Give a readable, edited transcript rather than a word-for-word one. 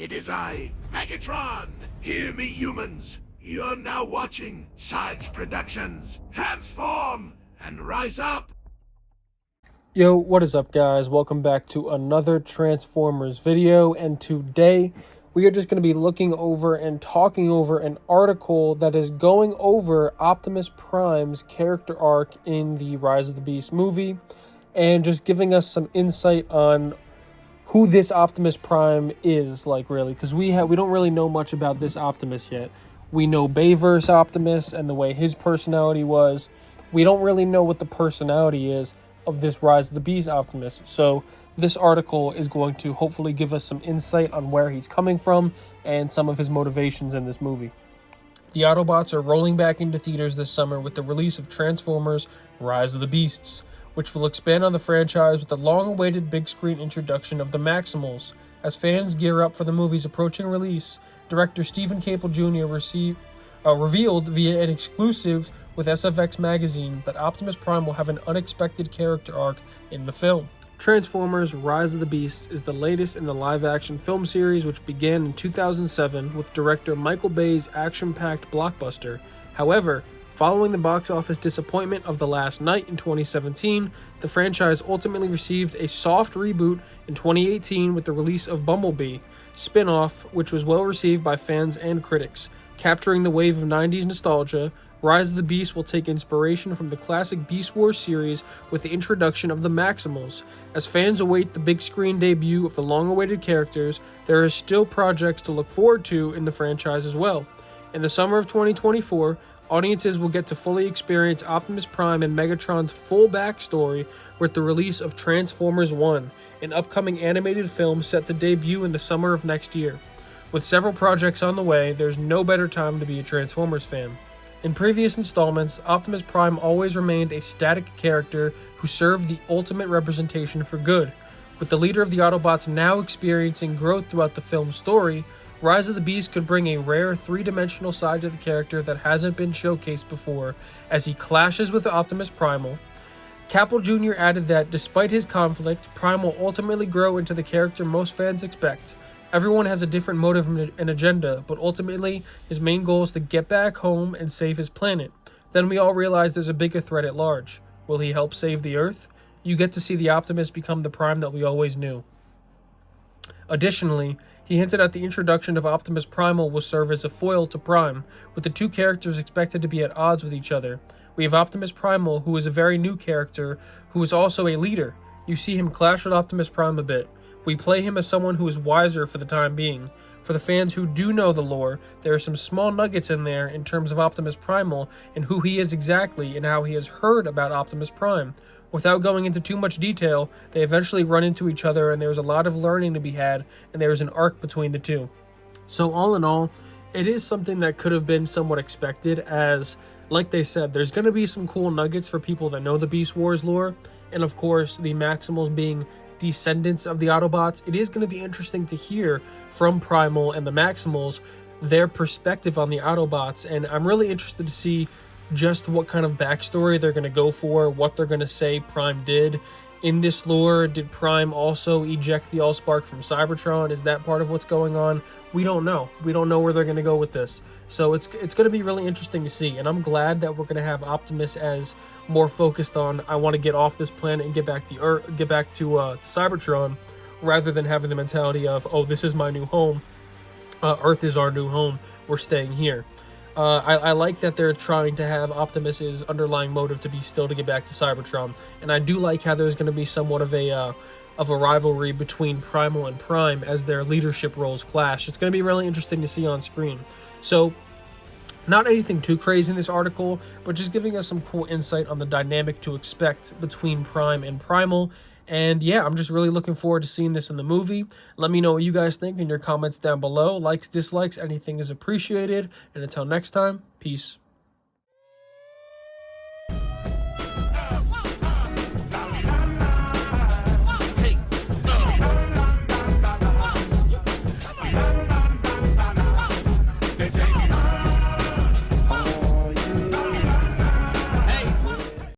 It is I, Megatron. Hear me, humans. You're now watching Sarge Productions. Transform and rise up. Yo, what is up, guys? Welcome back to another Transformers video, and today we are just going to be looking over and talking over an article that is going over Optimus Prime's character arc in the Rise of the Beast movie, and just giving us some insight on who this Optimus Prime is, like, really, because we don't really know much about this Optimus yet. We know Bayverse Optimus and the way his personality was. We don't really know what the personality is of this Rise of the Beast Optimus. So this article is going to hopefully give us some insight on where he's coming from and some of his motivations in this movie. The Autobots are rolling back into theaters this summer with the release of Transformers Rise of the Beasts, which will expand on the franchise with the long-awaited big-screen introduction of the Maximals. As fans gear up for the movie's approaching release, director Stephen Caple Jr. revealed via an exclusive with SFX magazine that Optimus Prime will have an unexpected character arc in the film. Transformers Rise of the Beasts is the latest in the live-action film series, which began in 2007 with director Michael Bay's action-packed blockbuster. However, following the box office disappointment of The Last Knight in 2017, the franchise ultimately received a soft reboot in 2018 with the release of Bumblebee spin-off, which was well received by fans and critics. Capturing the wave of 90s nostalgia, Rise of the Beast will take inspiration from the classic Beast Wars series with the introduction of the Maximals. As fans await the big screen debut of the long-awaited characters, there are still projects to look forward to in the franchise as well. In the summer of 2024, audiences will get to fully experience Optimus Prime and Megatron's full backstory with the release of Transformers 1, an upcoming animated film set to debut in the summer of next year. With several projects on the way, there's no better time to be a Transformers fan. In previous installments, Optimus Prime always remained a static character who served the ultimate representation for good. With the leader of the Autobots now experiencing growth throughout the film's story, Rise of the Beast could bring a rare three-dimensional side to the character that hasn't been showcased before, as he clashes with Optimus Primal. Caple Jr. added that, despite his conflict, Prime will ultimately grow into the character most fans expect. Everyone has a different motive and agenda, but ultimately, his main goal is to get back home and save his planet. Then we all realize there's a bigger threat at large. Will he help save the Earth? You get to see the Optimus become the Prime that we always knew. Additionally, he hinted at the introduction of Optimus Primal will serve as a foil to Prime, with the two characters expected to be at odds with each other. We have Optimus Primal, who is a very new character, who is also a leader. You see him clash with Optimus Prime a bit. We play him as someone who is wiser for the time being. For the fans who do know the lore, there are some small nuggets in there in terms of Optimus Primal and who he is exactly and how he has heard about Optimus Prime. Without going into too much detail, they eventually run into each other and there's a lot of learning to be had, and there's an arc between the two. So all in all, it is something that could have been somewhat expected, as, like they said, there's going to be some cool nuggets for people that know the Beast Wars lore, and of course, the Maximals being descendants of the Autobots. It is going to be interesting to hear from Primal and the Maximals their perspective on the Autobots, and I'm really interested to see just what kind of backstory they're going to go for, what they're going to say Prime did in this lore. Did Prime also eject the Allspark from Cybertron? Is that part of what's going on? We don't know. We don't know where they're going to go with this. So it's going to be really interesting to see, and I'm glad that we're going to have Optimus as more focused on, I want to get off this planet and get back to Cybertron, rather than having the mentality of, oh, this is my new home. Earth is our new home. We're staying here. I like that they're trying to have Optimus's underlying motive to be still to get back to Cybertron, and I do like how there's going to be somewhat of a rivalry between Primal and Prime as their leadership roles clash. It's going to be really interesting to see on screen. So, not anything too crazy in this article, but just giving us some cool insight on the dynamic to expect between Prime and Primal. And yeah, I'm just really looking forward to seeing this in the movie. Let me know what you guys think in your comments down below. Likes, dislikes, anything is appreciated. And until next time, peace.